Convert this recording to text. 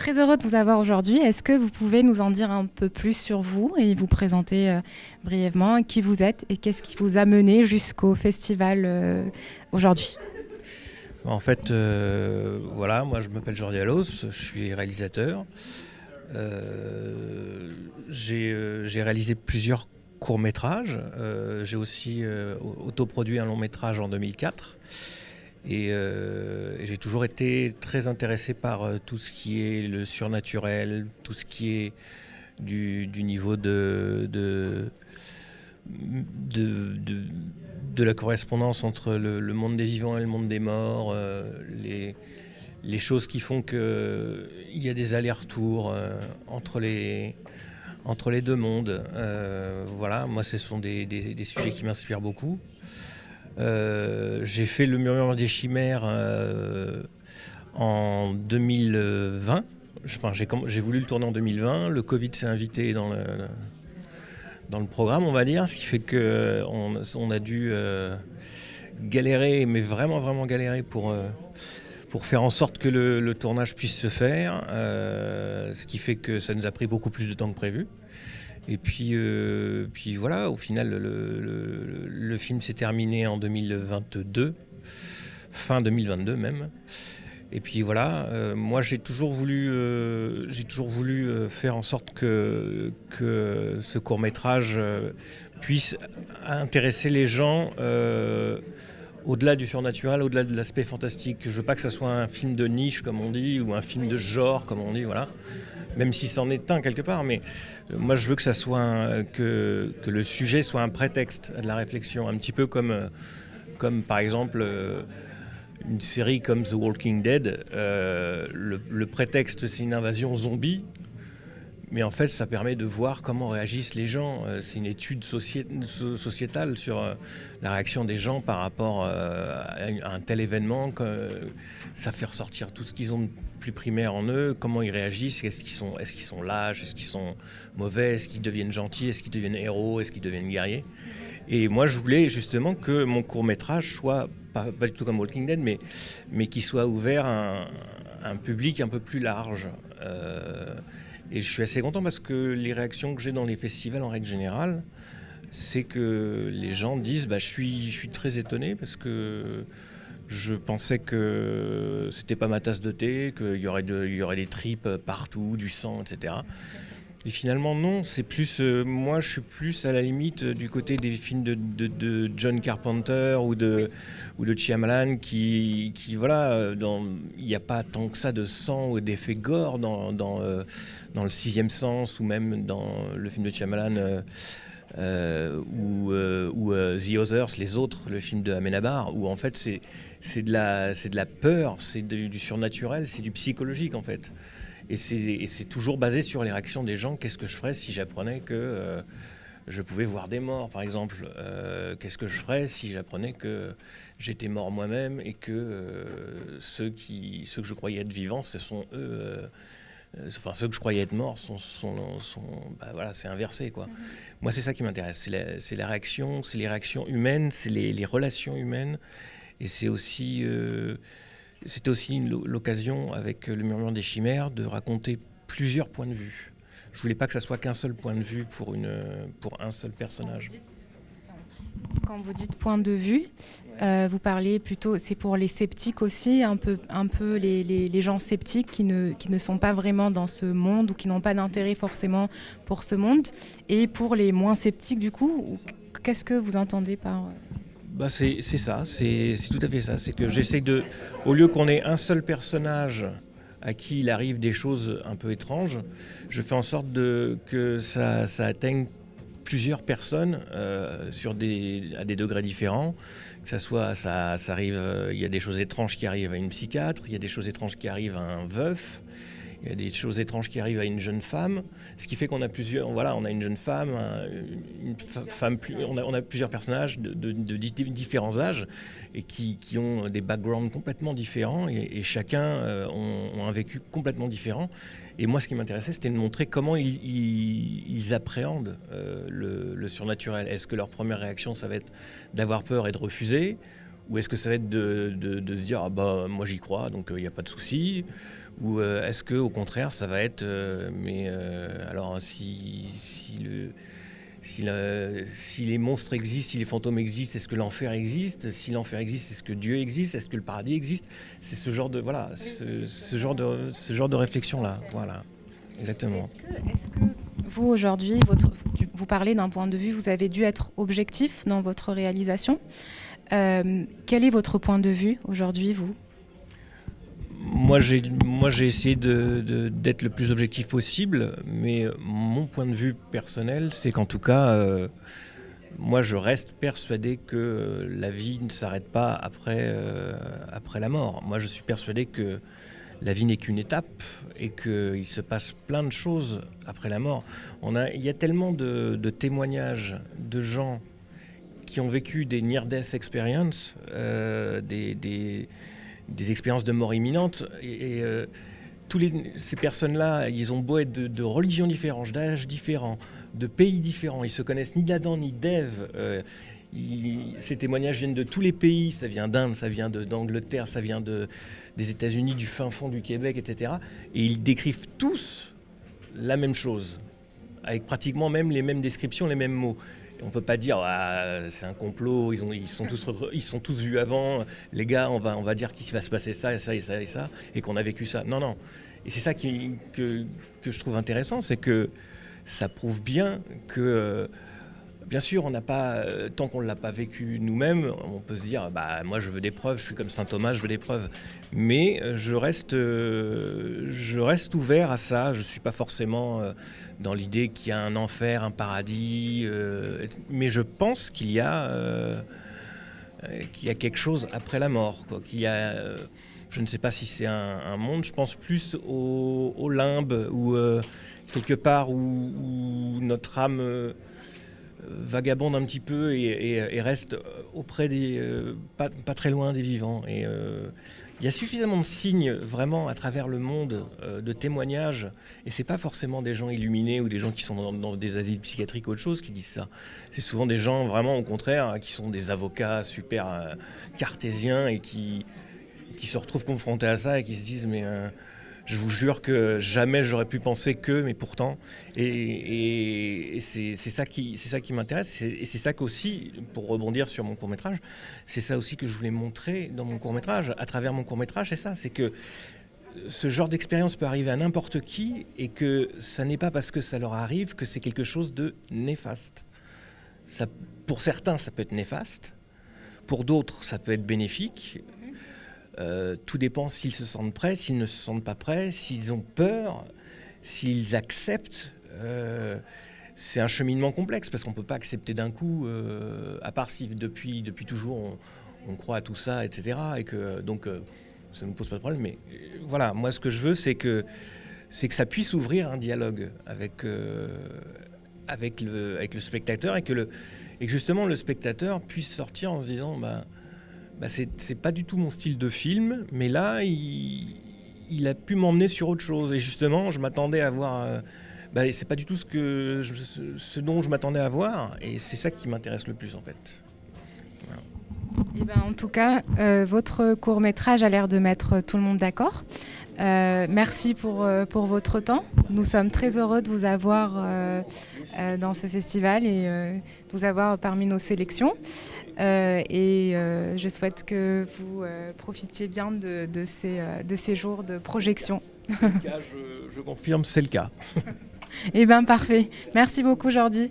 très heureux de vous avoir aujourd'hui. Est-ce que vous pouvez nous en dire un peu plus sur vous et vous présenter brièvement qui vous êtes et qu'est-ce qui vous a mené jusqu'au festival aujourd'hui? En fait, voilà, moi je m'appelle Jordi Allos, je suis réalisateur. J'ai réalisé plusieurs courts-métrages. J'ai aussi autoproduit un long-métrage en 2004. Et j'ai toujours été très intéressé par tout ce qui est le surnaturel, tout ce qui est du niveau de la correspondance entre le monde des vivants et le monde des morts, les choses qui font qu'il y a des allers-retours entre les deux mondes. Voilà, moi ce sont des sujets qui m'inspirent beaucoup. J'ai fait Le Murmure des Chimères en 2020. J'ai voulu le tourner en 2020. Le Covid s'est invité dans le programme, on va dire, ce qui fait qu'on a dû galérer, mais vraiment galérer pour faire en sorte que le tournage puisse se faire, ce qui fait que ça nous a pris beaucoup plus de temps que prévu. Et puis voilà, au final, le film s'est terminé en 2022, fin 2022 même. Et puis voilà, moi j'ai toujours voulu faire en sorte que ce court-métrage puisse intéresser les gens au-delà du surnaturel, au-delà de l'aspect fantastique. Je veux pas que ça soit un film de niche, comme on dit, ou un film de genre, comme on dit, voilà. Même si c'en est un quelque part, mais moi je veux que ça soit que le sujet soit un prétexte à de la réflexion, un petit peu comme par exemple une série comme The Walking Dead. Le prétexte, c'est une invasion zombie, mais en fait ça permet de voir comment réagissent les gens. C'est une étude sociétale sur la réaction des gens par rapport à un tel événement. Ça fait ressortir tout ce qu'ils ont de plus primaire en eux, comment ils réagissent, est-ce qu'ils sont lâches, est-ce qu'ils sont mauvais, est-ce qu'ils deviennent gentils, est-ce qu'ils deviennent héros, est-ce qu'ils deviennent guerriers. Et moi je voulais justement que mon court-métrage soit, pas du tout comme Walking Dead, mais qu'il soit ouvert à un public un peu plus large. Et je suis assez content parce que les réactions que j'ai dans les festivals en règle générale, c'est que les gens disent je suis très étonné parce que je pensais que c'était pas ma tasse de thé, qu'il y aurait des tripes partout, du sang, etc. Et finalement non, c'est plus moi je suis plus à la limite du côté des films de John Carpenter ou de Shyamalan qui voilà, il n'y a pas tant que ça de sang ou d'effets gore dans le Sixième Sens ou même dans le film de Shyamalan ou The Others, les autres, le film de Amenabar, où en fait c'est de la peur, c'est du surnaturel, c'est du psychologique en fait. Et c'est toujours basé sur les réactions des gens. Qu'est-ce que je ferais si j'apprenais que je pouvais voir des morts, par exemple qu'est-ce que je ferais si j'apprenais que j'étais mort moi-même et que ceux que je croyais être vivants, ce sont eux. Enfin, ceux que je croyais être morts voilà, c'est inversé, quoi. Moi, c'est ça qui m'intéresse. C'est la réaction, c'est les réactions humaines, c'est les relations humaines. Et c'est aussi... C'était aussi l'occasion, avec Le Murmure des Chimères, de raconter plusieurs points de vue. Je voulais pas que ça soit qu'un seul point de vue pour un seul personnage. Quand vous dites point de vue, vous parlez plutôt, c'est pour les sceptiques aussi, un peu les gens sceptiques qui ne sont pas vraiment dans ce monde ou qui n'ont pas d'intérêt forcément pour ce monde. Et pour les moins sceptiques, du coup, qu'est-ce que vous entendez par... C'est ça, c'est tout à fait ça. C'est que j'essaie au lieu qu'on ait un seul personnage à qui il arrive des choses un peu étranges, je fais en sorte que ça atteigne plusieurs personnes à des degrés différents. Que ça arrive, il y a des choses étranges qui arrivent à une psychiatre, il y a des choses étranges qui arrivent à un veuf. Il y a des choses étranges qui arrivent à une jeune femme, ce qui fait qu'on a on a une jeune femme, on a plusieurs personnages de différents âges et qui ont des backgrounds complètement différents et chacun ont un vécu complètement différent. Et moi, ce qui m'intéressait, c'était de montrer comment ils appréhendent le surnaturel. Est-ce que leur première réaction, ça va être d'avoir peur et de refuser ? Ou est-ce que ça va être de se dire moi j'y crois, donc il n'y a pas de souci ? Ou est-ce que au contraire ça va être alors si les monstres existent, si les fantômes existent, est-ce que l'enfer existe? Si l'enfer existe, est-ce que Dieu existe? Est-ce que le paradis existe? C'est ce genre de ce genre de réflexion là. Voilà, exactement. Est-ce que vous aujourd'hui, vous parlez d'un point de vue, vous avez dû être objectif dans votre réalisation. Quel est votre point de vue aujourd'hui, vous? Moi, j'ai essayé d'être le plus objectif possible, mais mon point de vue personnel, c'est qu'en tout cas, moi, je reste persuadé que la vie ne s'arrête pas après la mort. Moi, je suis persuadé que la vie n'est qu'une étape et qu'il se passe plein de choses après la mort. Il y a tellement de témoignages de gens qui ont vécu des near-death experiences, des expériences de mort imminente. Ces personnes-là, ils ont beau être de religions différentes, d'âges différents, de pays différents. Ils se connaissent ni d'Adam ni d'Ève. Ces témoignages viennent de tous les pays. Ça vient d'Inde, ça vient d'Angleterre, ça vient des États-Unis, du fin fond du Québec, etc. Et ils décrivent tous la même chose, avec pratiquement même les mêmes descriptions, les mêmes mots. On ne peut pas dire c'est un complot, ils sont tous vus avant, les gars, on va dire qu'il va se passer ça et ça et ça et ça, et qu'on a vécu ça. Non, non. Et c'est ça que je trouve intéressant, c'est que ça prouve bien que, bien sûr, on n'a pas, tant qu'on ne l'a pas vécu nous-mêmes, on peut se dire, moi je veux des preuves, je suis comme saint Thomas, je veux des preuves. Mais je reste ouvert à ça, je ne suis pas forcément dans l'idée qu'il y a un enfer, un paradis, mais je pense qu'il y a quelque chose après la mort, quoi, qu'il y a, je ne sais pas si c'est un monde, je pense plus au limbe, ou quelque part où notre âme vagabonde un petit peu et reste auprès pas très loin des vivants. Et il y a suffisamment de signes vraiment à travers le monde, de témoignages, et c'est pas forcément des gens illuminés ou des gens qui sont dans des asiles psychiatriques ou autre chose qui disent ça. C'est souvent des gens vraiment au contraire qui sont des avocats super cartésiens et qui se retrouvent confrontés à ça et qui se disent mais je vous jure que jamais j'aurais pu penser que, mais pourtant. Et c'est ça qui m'intéresse. Et c'est ça qu'aussi, pour rebondir sur mon court-métrage, c'est ça aussi que je voulais montrer dans mon court-métrage, à travers mon court-métrage, c'est ça, c'est que ce genre d'expérience peut arriver à n'importe qui et que ça n'est pas parce que ça leur arrive que c'est quelque chose de néfaste. Ça, pour certains, ça peut être néfaste. Pour d'autres, ça peut être bénéfique. Tout dépend s'ils se sentent prêts, s'ils ne se sentent pas prêts, s'ils ont peur, s'ils acceptent. C'est un cheminement complexe parce qu'on ne peut pas accepter d'un coup, à part si depuis toujours on croit à tout ça, etc. Et que donc ça ne nous pose pas de problème. Mais voilà, moi ce que je veux, c'est que ça puisse ouvrir un dialogue avec le spectateur et que justement le spectateur puisse sortir en se disant c'est pas du tout mon style de film, mais là, il a pu m'emmener sur autre chose. Et justement, je m'attendais à voir... c'est pas du tout ce dont je m'attendais à voir. Et c'est ça qui m'intéresse le plus, en fait. Voilà. En tout cas, votre court-métrage a l'air de mettre tout le monde d'accord. Merci pour votre temps. Nous sommes très heureux de vous avoir dans ce festival et de vous avoir parmi nos sélections. Je souhaite que vous profitiez bien de ces jours de projection. C'est le cas, je confirme, c'est le cas. Parfait. Merci beaucoup, Jordi.